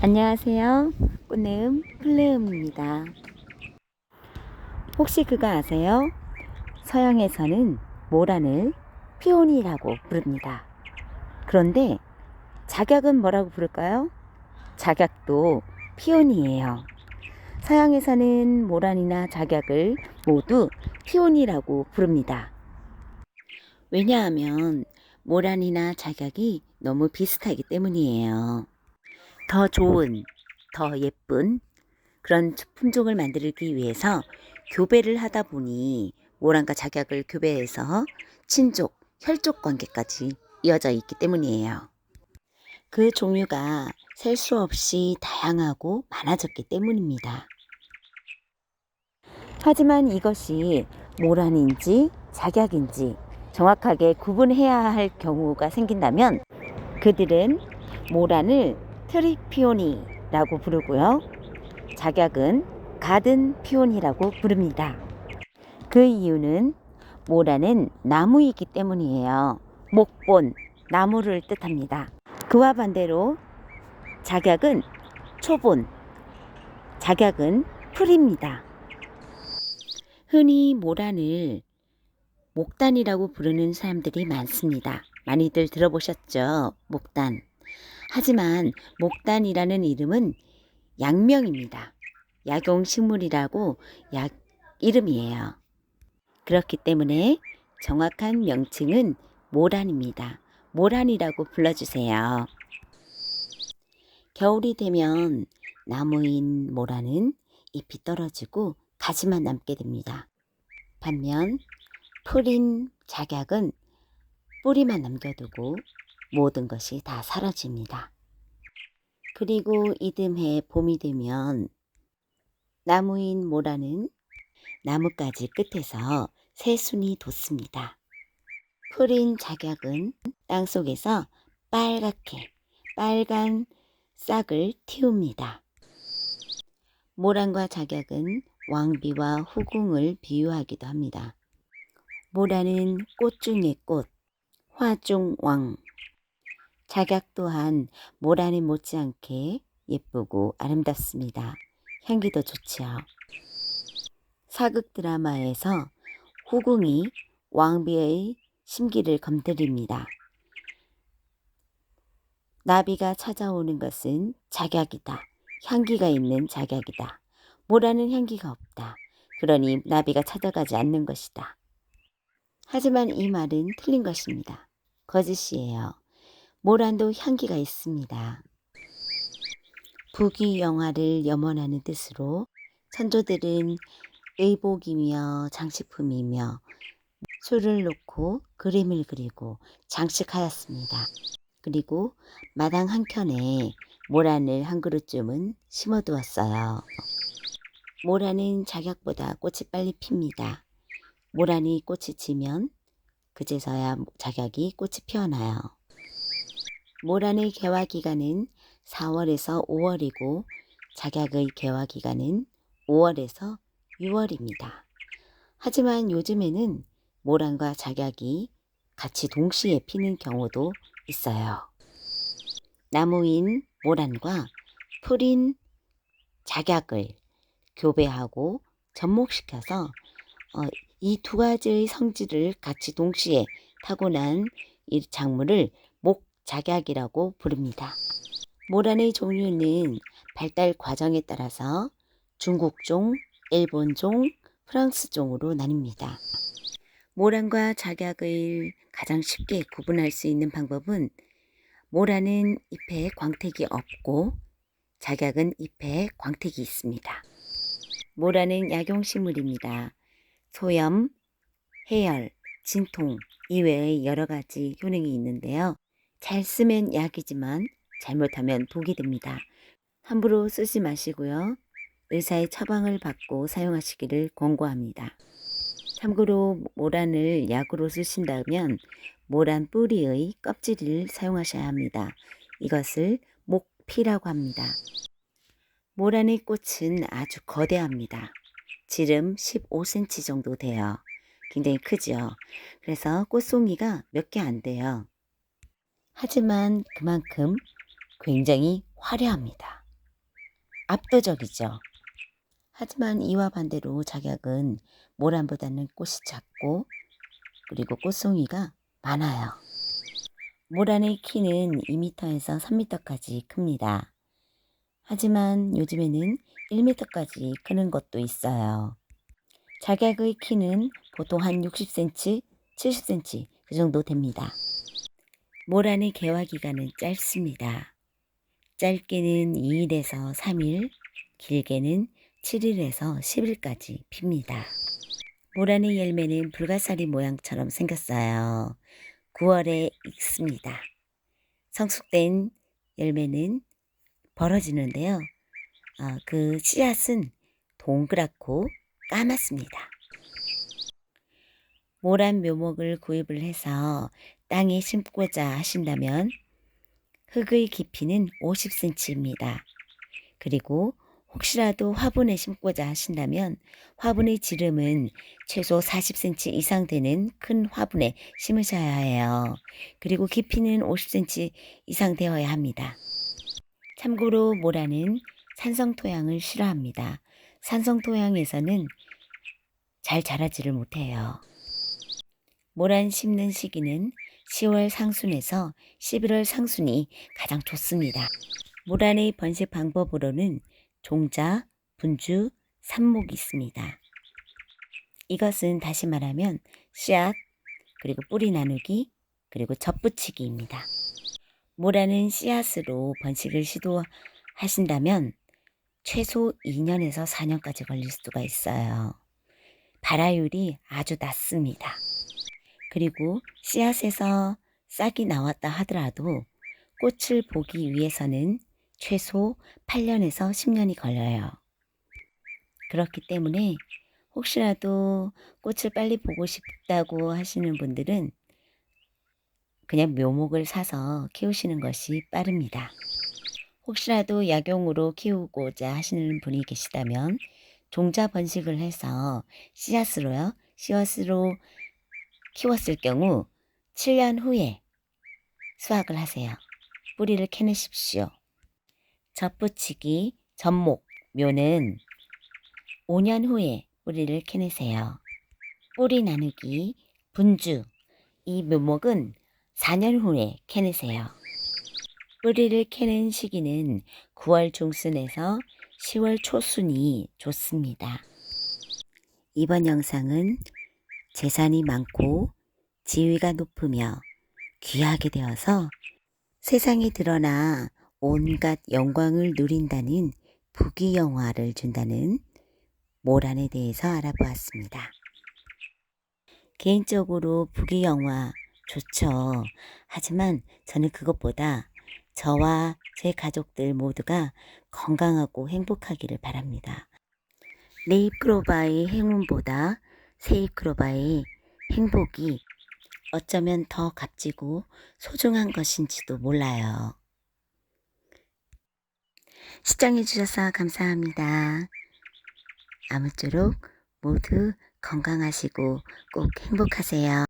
안녕하세요. 꽃내음 플레음입니다. 혹시 그거 아세요? 서양에서는 모란을 피오니라고 부릅니다. 그런데 작약은 뭐라고 부를까요? 작약도 피오니예요. 서양에서는 모란이나 작약을 모두 피오니라고 부릅니다. 왜냐하면 모란이나 작약이 너무 비슷하기 때문이에요. 더 좋은, 더 예쁜 그런 품종을 만들기 위해서 교배를 하다 보니 모란과 작약을 교배해서 친족, 혈족 관계까지 이어져 있기 때문이에요. 그 종류가 셀 수 없이 다양하고 많아졌기 때문입니다. 하지만 이것이 모란인지 작약인지 정확하게 구분해야 할 경우가 생긴다면 그들은 모란을 트리피오니라고 부르고요. 작약은 가든 피온이라고 부릅니다. 그 이유는 모란은 나무이기 때문이에요. 목본, 나무를 뜻합니다. 그와 반대로 작약은 초본, 작약은 풀입니다. 흔히 모란을 목단이라고 부르는 사람들이 많습니다. 많이들 들어보셨죠? 목단. 하지만 목단이라는 이름은 약명입니다. 약용식물이라고 약 이름이에요. 그렇기 때문에 정확한 명칭은 모란입니다. 모란이라고 불러주세요. 겨울이 되면 나무인 모란은 잎이 떨어지고 가지만 남게 됩니다. 반면 풀인 작약은 뿌리만 남겨두고 모든 것이 다 사라집니다. 그리고 이듬해 봄이 되면 나무인 모란은 나뭇가지 끝에서 새순이 돋습니다. 풀인 작약은 땅속에서 빨갛게 빨간 싹을 틔웁니다. 모란과 작약은 왕비와 후궁을 비유하기도 합니다. 모란은 꽃 중의 꽃, 화 중 왕. 작약 또한 모란에 못지않게 예쁘고 아름답습니다. 향기도 좋지요. 사극 드라마에서 후궁이 왕비의 심기를 건드립니다. 나비가 찾아오는 것은 작약이다. 향기가 있는 작약이다. 모란은 향기가 없다. 그러니 나비가 찾아가지 않는 것이다. 하지만 이 말은 틀린 것입니다. 거짓이에요. 모란도 향기가 있습니다. 부귀영화를 염원하는 뜻으로 선조들은 의복이며 장식품이며 술을 놓고 그림을 그리고 장식하였습니다. 그리고 마당 한켠에 모란을 한 그루쯤은 심어두었어요. 모란은 작약보다 꽃이 빨리 핍니다. 모란이 꽃이 지면 그제서야 작약이 꽃이 피어나요. 모란의 개화 기간은 4월에서 5월이고 작약의 개화 기간은 5월에서 6월입니다. 하지만 요즘에는 모란과 작약이 같이 동시에 피는 경우도 있어요. 나무인 모란과 풀인 작약을 교배하고 접목시켜서 이 두 가지의 성질을 같이 동시에 타고난 이 작물을 목작약이라고 부릅니다. 모란의 종류는 발달 과정에 따라서 중국종, 일본종, 프랑스종으로 나뉩니다. 모란과 작약을 가장 쉽게 구분할 수 있는 방법은 모란은 잎에 광택이 없고 작약은 잎에 광택이 있습니다. 모란은 약용식물입니다. 소염, 해열, 진통 이외의 여러 가지 효능이 있는데요. 잘 쓰면 약이지만 잘못하면 독이 됩니다. 함부로 쓰지 마시고요. 의사의 처방을 받고 사용하시기를 권고합니다. 참고로 모란을 약으로 쓰신다면 모란 뿌리의 껍질을 사용하셔야 합니다. 이것을 목피라고 합니다. 모란의 꽃은 아주 거대합니다. 지름 15cm 정도 돼요. 굉장히 크죠. 그래서 꽃송이가 몇 개 안 돼요. 하지만 그만큼 굉장히 화려합니다. 압도적이죠. 하지만 이와 반대로 작약은 모란보다는 꽃이 작고 그리고 꽃송이가 많아요. 모란의 키는 2m에서 3m까지 큽니다. 하지만 요즘에는 1m까지 크는 것도 있어요. 작약의 키는 보통 한 60cm, 70cm 그 정도 됩니다. 모란의 개화 기간은 짧습니다. 짧게는 2일에서 3일, 길게는 7일에서 10일까지 핍니다. 모란의 열매는 불가사리 모양처럼 생겼어요. 9월에 익습니다. 성숙된 열매는 벌어지는데요. 그 씨앗은 동그랗고 까맣습니다. 모란 묘목을 구입을 해서 땅에 심고자 하신다면 흙의 깊이는 50cm입니다. 그리고 혹시라도 화분에 심고자 하신다면 화분의 지름은 최소 40cm 이상 되는 큰 화분에 심으셔야 해요. 그리고 깊이는 50cm 이상 되어야 합니다. 참고로 모란은 산성토양을 싫어합니다. 산성토양에서는 잘 자라지를 못해요. 모란 심는 시기는 10월 상순에서 11월 상순이 가장 좋습니다. 모란의 번식 방법으로는 종자, 분주, 삽목이 있습니다. 이것은 다시 말하면 씨앗, 그리고 뿌리 나누기, 그리고 접붙이기입니다. 모란은 씨앗으로 번식을 시도하신다면 최소 2년에서 4년까지 걸릴 수가 있어요. 발화율이 아주 낮습니다. 그리고 씨앗에서 싹이 나왔다 하더라도 꽃을 보기 위해서는 최소 8년에서 10년이 걸려요. 그렇기 때문에 혹시라도 꽃을 빨리 보고 싶다고 하시는 분들은 그냥 묘목을 사서 키우시는 것이 빠릅니다. 혹시라도 약용으로 키우고자 하시는 분이 계시다면 종자 번식을 해서 씨앗으로 키웠을 경우 7년 후에 수확을 하세요. 뿌리를 캐내십시오. 접붙이기, 접목, 묘는 5년 후에 뿌리를 캐내세요. 뿌리 나누기, 분주, 이 묘목은 4년 후에 캐내세요. 뿌리를 캐는 시기는 9월 중순에서 10월 초순이 좋습니다. 이번 영상은 재산이 많고 지위가 높으며 귀하게 되어서 세상에 드러나 온갖 영광을 누린다는 부귀영화를 준다는 모란에 대해서 알아보았습니다. 개인적으로 부귀영화 좋죠. 하지만 저는 그것보다 저와 제 가족들 모두가 건강하고 행복하기를 바랍니다. 네잎크로바의 행운보다 세잎크로바의 행복이 어쩌면 더 값지고 소중한 것인지도 몰라요. 시청해 주셔서 감사합니다. 아무쪼록 모두 건강하시고 꼭 행복하세요.